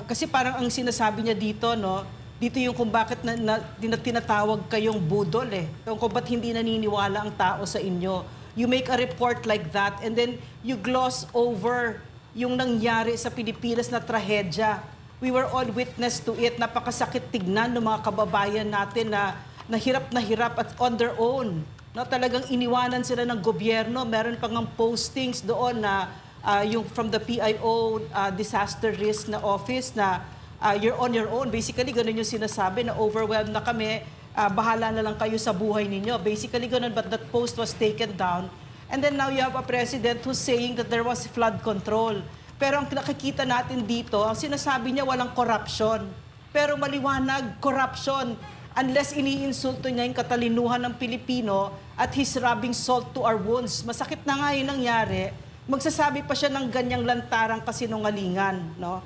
Kasi parang ang sinasabi niya dito, no, dito yung kung bakit tinatawag kayong budol eh. Kung ba't hindi naniniwala ang tao sa inyo. You make a report like that and then you gloss over yung nangyari sa Pilipinas na trahedya. We were all witness to it. Napakasakit tignan ng mga kababayan natin na hirap at on their own. No, talagang iniwanan sila ng gobyerno. Meron pang postings doon na yung from the PIO disaster risk na office na you're on your own. Basically, ganun yung sinasabi na overwhelmed na kami. Bahala na lang kayo sa buhay ninyo. Basically, ganun. But that post was taken down. And then now you have a president who's saying that there was flood control. Pero ang nakikita natin dito, ang sinasabi niya walang corruption. Pero maliwanag, corruption. Unless iniinsulto niya yung katalinuhan ng Pilipino at he's rubbing salt to our wounds. Masakit na nga yun nangyari. Magsasabi pa siya ng ganyang lantarang kasinungalingan, no?